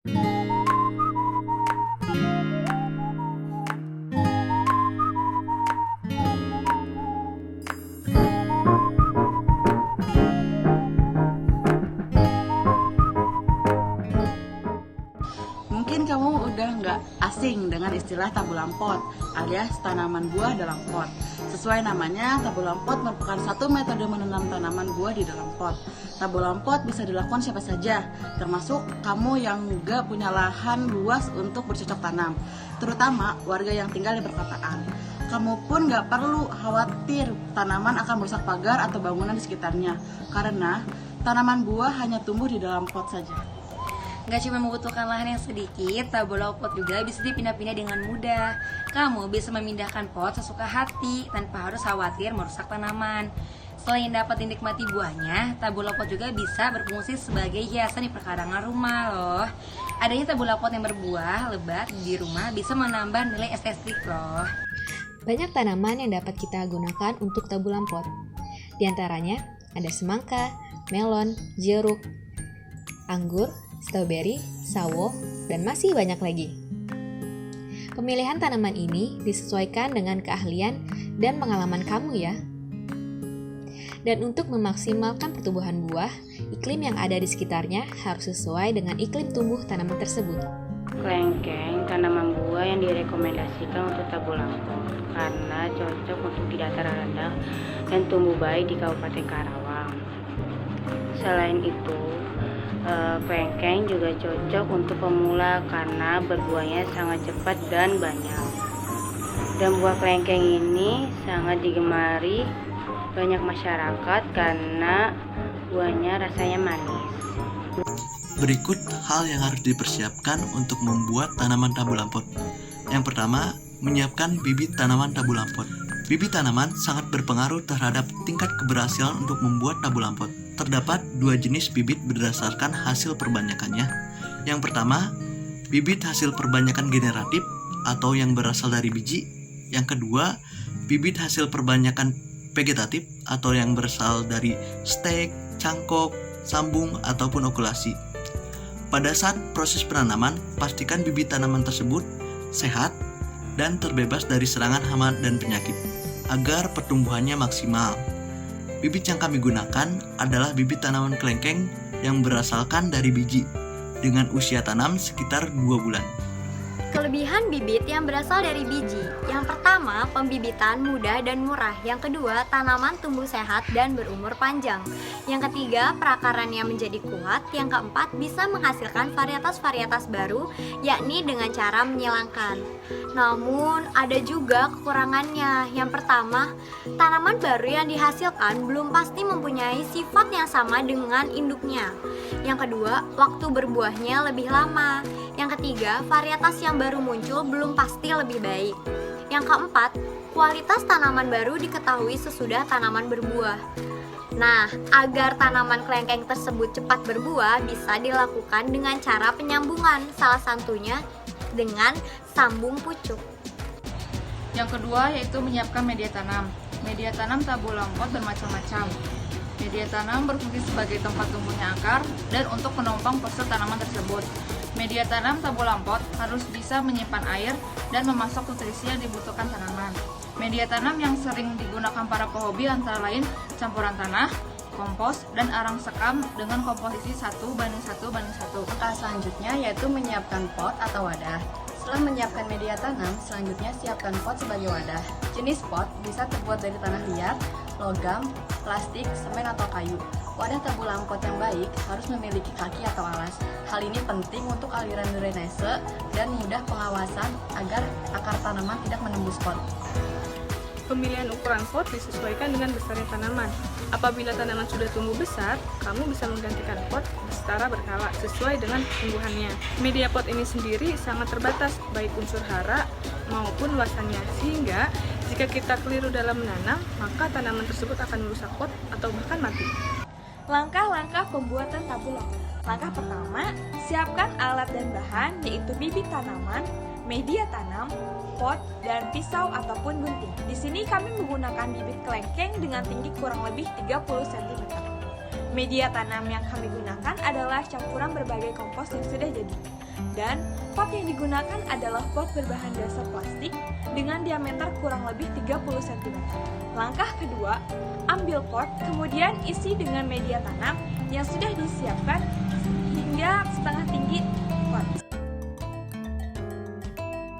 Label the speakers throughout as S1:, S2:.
S1: Mungkin kamu udah nggak asing dengan istilah tabulam pot alias tanaman buah dalam pot. Sesuai namanya, tabulam pot merupakan satu metode menanam tanaman buah di dalam pot. Tabulam pot bisa dilakukan siapa saja, termasuk kamu yang nggak punya lahan luas untuk bercocok tanam, terutama warga yang tinggal di perkotaan. Kamu pun nggak perlu khawatir tanaman akan merusak pagar atau bangunan di sekitarnya, karena tanaman buah hanya tumbuh di dalam pot saja.
S2: Gak cuma membutuhkan lahan yang sedikit, tabulam pot juga bisa dipindah-pindah dengan mudah. Kamu bisa memindahkan pot sesuka hati tanpa harus khawatir merusak tanaman. Selain dapat dinikmati buahnya, tabulam pot juga bisa berfungsi sebagai hiasan di perkarangan rumah loh. Adanya tabulam pot yang berbuah lebat di rumah bisa menambah nilai estetik loh.
S3: Banyak tanaman yang dapat kita gunakan untuk tabulam pot. Di antaranya ada semangka, melon, jeruk, anggur, stroberi, sawo, dan masih banyak lagi. Pemilihan tanaman ini disesuaikan dengan keahlian dan pengalaman kamu ya. Dan untuk memaksimalkan pertumbuhan buah, iklim yang ada di sekitarnya harus sesuai dengan iklim tumbuh tanaman tersebut.
S4: Kelengkeng tanaman buah yang direkomendasikan untuk tabulam pot karena cocok untuk di dataran rendah dan tumbuh baik di Kabupaten Karawang. Selain itu, kelengkeng juga cocok untuk pemula karena berbuahnya sangat cepat dan banyak. Dan buah kelengkeng ini sangat digemari banyak masyarakat karena buahnya rasanya manis.
S5: Berikut hal yang harus dipersiapkan untuk membuat tanaman tabulam pot. Yang pertama, menyiapkan bibit tanaman tabulam pot. Bibit tanaman sangat berpengaruh terhadap tingkat keberhasilan untuk membuat tabulam pot. Terdapat dua jenis bibit berdasarkan hasil perbanyakannya. Yang pertama, bibit hasil perbanyakan generatif atau yang berasal dari biji. Yang kedua, bibit hasil perbanyakan vegetatif atau yang berasal dari stek, cangkok, sambung, ataupun okulasi. Pada saat proses penanaman, pastikan bibit tanaman tersebut sehat dan terbebas dari serangan hama dan penyakit agar pertumbuhannya maksimal. Bibit yang kami gunakan adalah bibit tanaman kelengkeng yang berasalkan dari biji dengan usia tanam sekitar 2 bulan.
S6: Kelebihan bibit yang berasal dari biji. Yang pertama, pembibitan mudah dan murah. Yang kedua, tanaman tumbuh sehat dan berumur panjang. Yang ketiga, perakarannya menjadi kuat. Yang keempat, bisa menghasilkan varietas-varietas baru, yakni dengan cara menyilangkan. Namun, ada juga kekurangannya. Yang pertama, tanaman baru yang dihasilkan belum pasti mempunyai sifat yang sama dengan induknya. Yang kedua, waktu berbuahnya lebih lama. Yang ketiga, varietas yang baru muncul belum pasti lebih baik. Yang keempat, kualitas tanaman baru diketahui sesudah tanaman berbuah. Nah, agar tanaman kelengkeng tersebut cepat berbuah bisa dilakukan dengan cara penyambungan, salah satunya dengan sambung pucuk.
S7: Yang kedua yaitu menyiapkan media tanam. Media tanam tabulam pot bermacam-macam. Media tanam berfungsi sebagai tempat tumbuhnya akar dan untuk menopang postur tanaman tersebut. Media tanam tabulam pot harus bisa menyimpan air dan memasok nutrisi yang dibutuhkan tanaman. Media tanam yang sering digunakan para pehobi antara lain campuran tanah, kompos, dan arang sekam dengan komposisi 1:1:1.
S8: Langkah selanjutnya yaitu menyiapkan pot atau wadah. Setelah menyiapkan media tanam, selanjutnya siapkan pot sebagai wadah. Jenis pot bisa terbuat dari tanah liat, logam, plastik, semen, atau kayu. Wadah tabulam pot yang baik harus memiliki kaki atau alas. Hal ini penting untuk aliran drainase dan mudah pengawasan agar akar tanaman tidak menembus pot.
S9: Pemilihan ukuran pot disesuaikan dengan besarnya tanaman. Apabila tanaman sudah tumbuh besar, kamu bisa menggantikan pot secara berkala sesuai dengan pertumbuhannya. Media pot ini sendiri sangat terbatas, baik unsur hara maupun luasannya, sehingga jika kita keliru dalam menanam, maka tanaman tersebut akan merusak pot atau bahkan mati.
S10: Langkah-langkah pembuatan tabulam. Langkah pertama, siapkan alat dan bahan yaitu bibit tanaman, media tanam, pot, dan pisau ataupun gunting. Di sini kami menggunakan bibit kelengkeng dengan tinggi kurang lebih 30 cm. Media tanam yang kami gunakan adalah campuran berbagai kompos yang sudah jadi. Dan pot yang digunakan adalah pot berbahan dasar plastik dengan diameter kurang lebih 30 cm. Langkah kedua, ambil pot, kemudian isi dengan media tanam yang sudah disiapkan hingga setengah tinggi pot.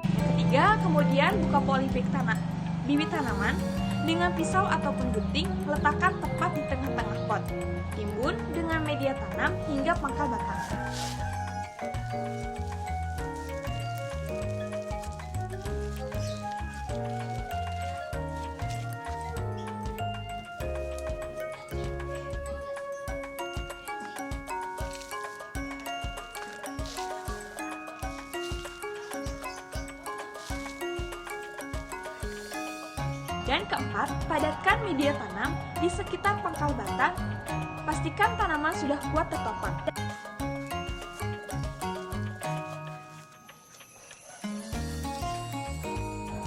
S10: Yang ketiga, kemudian buka polybag bibit tanaman dengan pisau ataupun gunting, letakkan tepat di tengah-tengah pot. Timbun dengan media tanam hingga pangkal batang. Dan keempat, padatkan media tanam di sekitar pangkal batang. Pastikan tanaman sudah kuat tertopang.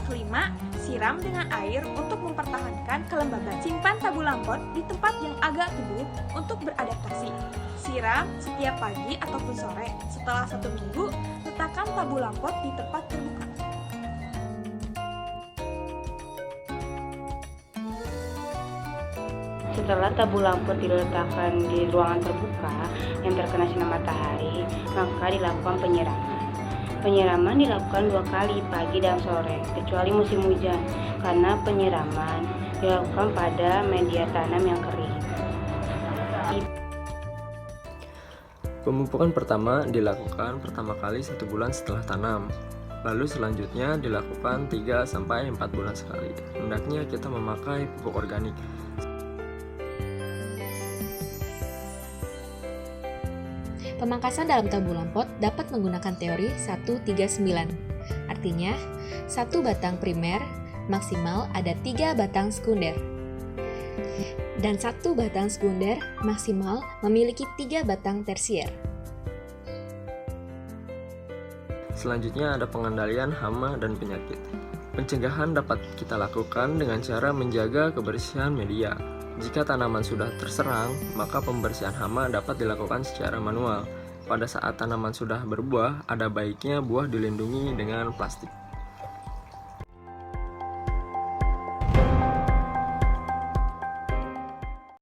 S10: Kelima, siram dengan air untuk mempertahankan kelembaban. Simpan tabu lampot di tempat yang agak teduh untuk beradaptasi. Siram setiap pagi ataupun sore. Setelah 1 minggu, letakkan tabu lampot di tempat terbuka.
S4: Setelah tabu lampot diletakkan di ruangan terbuka yang terkena sinar matahari, maka dilakukan penyiraman. Penyiraman dilakukan 2 kali, pagi dan sore, kecuali musim hujan, karena penyiraman dilakukan pada media tanam yang kering.
S11: Pemupukan pertama dilakukan pertama kali 1 bulan setelah tanam. Lalu selanjutnya dilakukan 3-4 bulan sekali. Hendaknya kita memakai pupuk organik.
S3: Pemangkasan dalam tabu lampot dapat menggunakan teori 139. Artinya, 1 batang primer maksimal ada 3 batang sekunder. Dan 1 batang sekunder maksimal memiliki 3 batang tersier.
S11: Selanjutnya ada pengendalian hama dan penyakit. Pencegahan dapat kita lakukan dengan cara menjaga kebersihan media. Jika tanaman sudah terserang, maka pembersihan hama dapat dilakukan secara manual. Pada saat tanaman sudah berbuah, ada baiknya buah dilindungi dengan plastik.